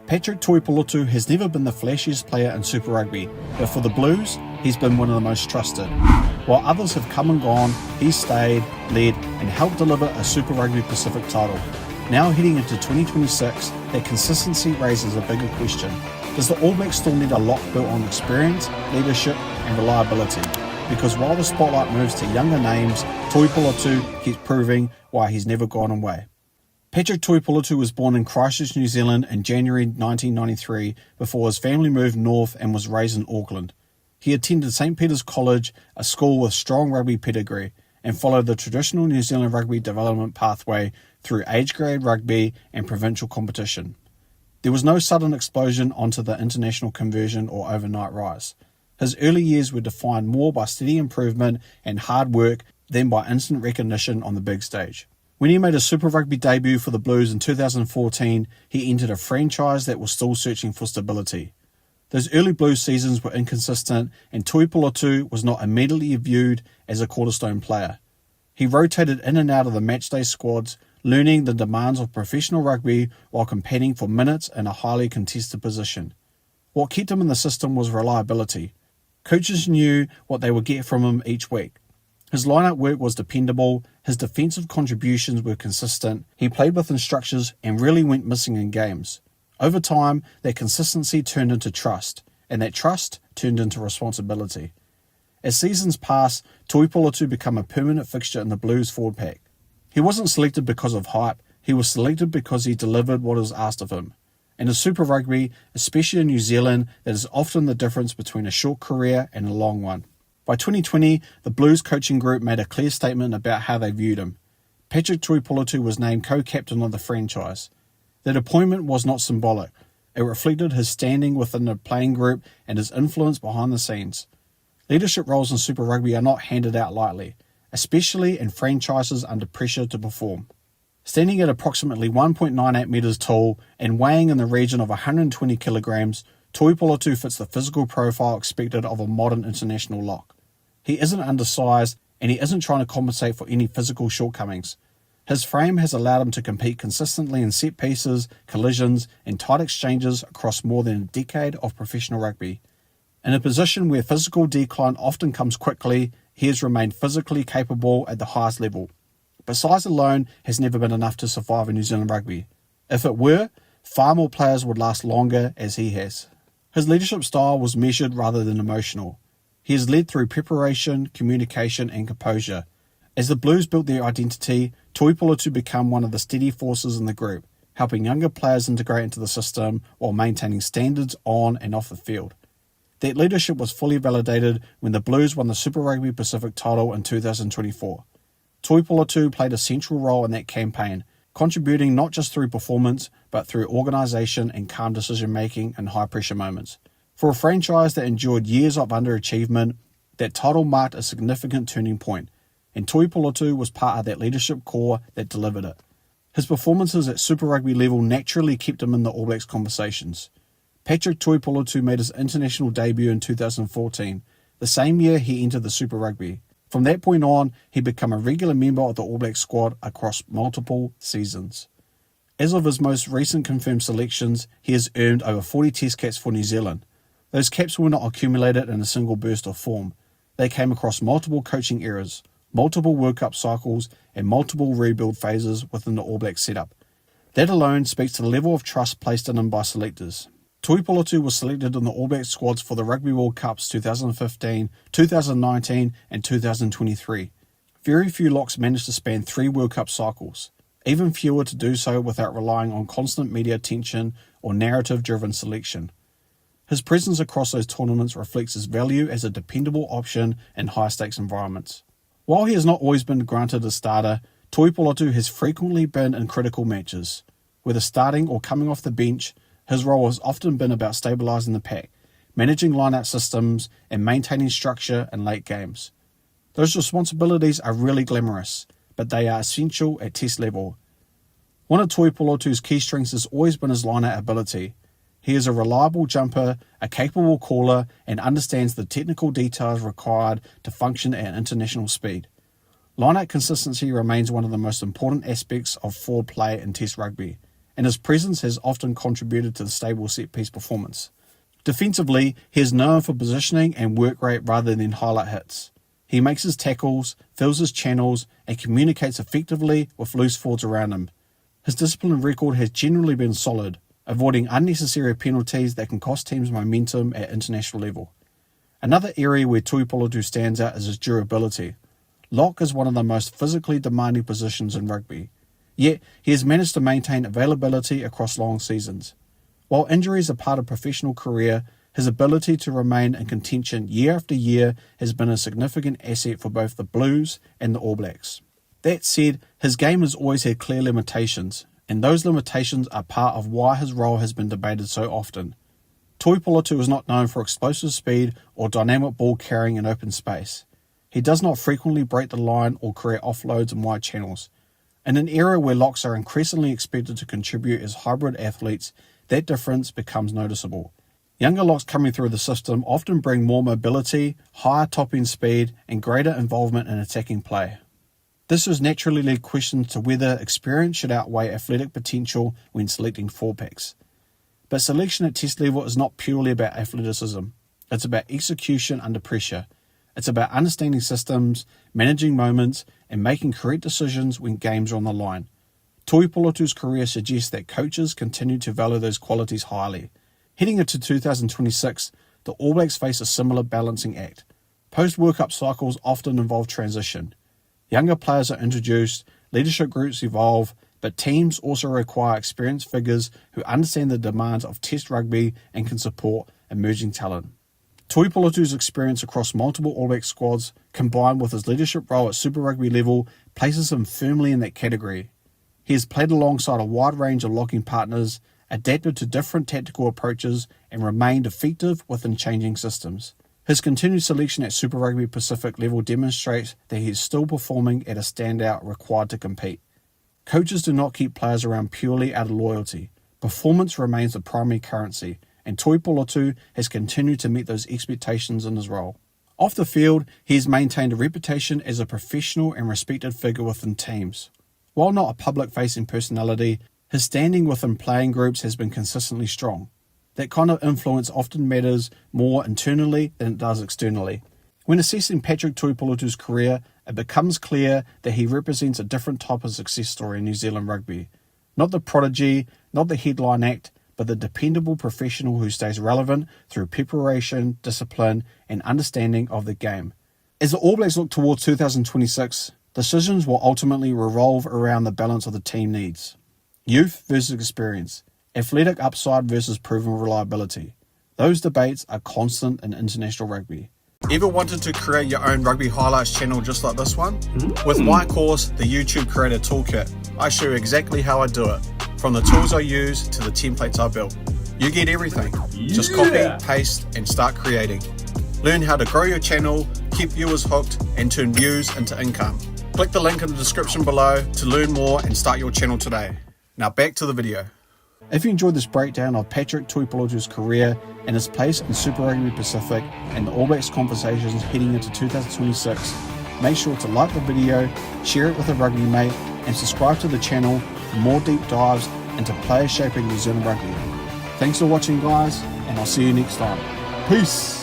Patrick Tuipulotu has never been the flashiest player in Super Rugby, but for the Blues, he's been one of the most trusted. While others have come and gone, he's stayed, led, and helped deliver a Super Rugby Pacific title. Now heading into 2026, that consistency raises a bigger question. Does the All Blacks still need a lot built on experience, leadership, and reliability? Because while the spotlight moves to younger names, Tuipulotu keeps proving why he's never gone away. Patrick Tuipulotu was born in Christchurch, New Zealand in January 1993 before his family moved north and was raised in Auckland. He attended St. Peter's College, a school with strong rugby pedigree, and followed the traditional New Zealand rugby development pathway through age grade rugby and provincial competition. There was no sudden explosion onto the international conversion or overnight rise. His early years were defined more by steady improvement and hard work than by instant recognition on the big stage. When he made his Super Rugby debut for the Blues in 2014, he entered a franchise that was still searching for stability. Those early Blues seasons were inconsistent, and Tuipulotu was not immediately viewed as a cornerstone player. He rotated in and out of the matchday squads, learning the demands of professional rugby while competing for minutes in a highly contested position. What kept him in the system was reliability. Coaches knew what they would get from him each week. His line-out work was dependable, his defensive contributions were consistent, he played within structures and rarely went missing in games. Over time, that consistency turned into trust, and that trust turned into responsibility. As seasons passed, Tuipulotu became a permanent fixture in the Blues forward pack. He wasn't selected because of hype, he was selected because he delivered what was asked of him. And in Super Rugby, especially in New Zealand, that is often the difference between a short career and a long one. By 2020, the Blues coaching group made a clear statement about how they viewed him. Patrick Tuipulotu was named co-captain of the franchise. That appointment was not symbolic. It reflected his standing within the playing group and his influence behind the scenes. Leadership roles in Super Rugby are not handed out lightly, especially in franchises under pressure to perform. Standing at approximately 1.98 metres tall and weighing in the region of 120 kilograms, Tuipulotu fits the physical profile expected of a modern international lock. He isn't undersized, and he isn't trying to compensate for any physical shortcomings. His frame has allowed him to compete consistently in set pieces, collisions, and tight exchanges across more than a decade of professional rugby. In a position where physical decline often comes quickly, he has remained physically capable at the highest level. But size alone has never been enough to survive in New Zealand rugby. If it were, far more players would last longer as he has. His leadership style was measured rather than emotional. He has led through preparation, communication, and composure. As the Blues built their identity, Tuipulotu became one of the steady forces in the group, helping younger players integrate into the system while maintaining standards on and off the field. That leadership was fully validated when the Blues won the Super Rugby Pacific title in 2024. Tuipulotu played a central role in that campaign, contributing not just through performance, but through organisation and calm decision-making in high-pressure moments. For a franchise that endured years of underachievement, that title marked a significant turning point, and Tuipulotu was part of that leadership core that delivered it. His performances at Super Rugby level naturally kept him in the All Blacks conversations. Patrick Tuipulotu made his international debut in 2014, the same year he entered the Super Rugby. From that point on, he became a regular member of the All Blacks squad across multiple seasons. As of his most recent confirmed selections, he has earned over 40 Test caps for New Zealand. Those caps were not accumulated in a single burst of form. They came across multiple coaching eras, multiple World Cup cycles, and multiple rebuild phases within the All Blacks setup. That alone speaks to the level of trust placed in him by selectors. Tuipulotu was selected in the All Blacks squads for the Rugby World Cups 2015, 2019 and 2023. Very few locks managed to span 3 World Cup cycles, even fewer to do so without relying on constant media attention or narrative-driven selection. His presence across those tournaments reflects his value as a dependable option in high-stakes environments. While he has not always been granted a starter, Tuipulotu has frequently been in critical matches. Whether starting or coming off the bench, his role has often been about stabilising the pack, managing line-out systems, and maintaining structure in late games. Those responsibilities are really glamorous, but they are essential at test level. One of Tuipulotu's key strengths has always been his line-out ability. He is a reliable jumper, a capable caller, and understands the technical details required to function at international speed. Line-out consistency remains one of the most important aspects of forward play in Test rugby, and his presence has often contributed to the stable set-piece performance. Defensively, he is known for positioning and work rate rather than highlight hits. He makes his tackles, fills his channels, and communicates effectively with loose forwards around him. His discipline record has generally been solid, avoiding unnecessary penalties that can cost teams momentum at international level. Another area where Tuipulotu stands out is his durability. Lock is one of the most physically demanding positions in rugby, yet he has managed to maintain availability across long seasons. While injuries are part of a professional career, his ability to remain in contention year after year has been a significant asset for both the Blues and the All Blacks. That said, his game has always had clear limitations, and those limitations are part of why his role has been debated so often. Tuipulotu is not known for explosive speed or dynamic ball carrying in open space. He does not frequently break the line or create offloads in wide channels. In an era where locks are increasingly expected to contribute as hybrid athletes, that difference becomes noticeable. Younger locks coming through the system often bring more mobility, higher top-end speed, and greater involvement in attacking play. This has naturally led questions to whether experience should outweigh athletic potential when selecting four-packs. But selection at test level is not purely about athleticism. It's about execution under pressure. It's about understanding systems, managing moments, and making correct decisions when games are on the line. Tuipulotu's career suggests that coaches continue to value those qualities highly. Heading into 2026, the All Blacks face a similar balancing act. Post-World Cup cycles often involve transition. Younger players are introduced, leadership groups evolve, but teams also require experienced figures who understand the demands of Test rugby and can support emerging talent. Tuipulotu's experience across multiple All Black squads, combined with his leadership role at Super Rugby level, places him firmly in that category. He has played alongside a wide range of locking partners, adapted to different tactical approaches, and remained effective within changing systems. His continued selection at Super Rugby Pacific level demonstrates that he is still performing at a standout required to compete. Coaches do not keep players around purely out of loyalty. Performance remains the primary currency, and Tuipulotu has continued to meet those expectations in his role. Off the field, he has maintained a reputation as a professional and respected figure within teams. While not a public-facing personality, his standing within playing groups has been consistently strong. That kind of influence often matters more internally than it does externally. When assessing Patrick Tuipulotu's career, it becomes clear that he represents a different type of success story in New Zealand rugby. Not the prodigy, not the headline act, but the dependable professional who stays relevant through preparation, discipline, and understanding of the game. As the All Blacks look towards 2026, decisions will ultimately revolve around the balance of the team needs. Youth versus experience. Athletic upside versus proven reliability. Those debates are constant in international rugby. Ever wanted to create your own rugby highlights channel just like this one? With my course, the YouTube Creator Toolkit, I show you exactly how I do it. From the tools I use to the templates I built. You get everything. Just copy, paste, and start creating. Learn how to grow your channel, keep viewers hooked, and turn views into income. Click the link in the description below to learn more and start your channel today. Now back to the video. If you enjoyed this breakdown of Patrick Tuipulotu's career and his place in Super Rugby Pacific and the All Blacks conversations heading into 2026, make sure to like the video, share it with a rugby mate, and subscribe to the channel for more deep dives into player shaping New Zealand rugby. Thanks for watching, guys, and I'll see you next time. Peace!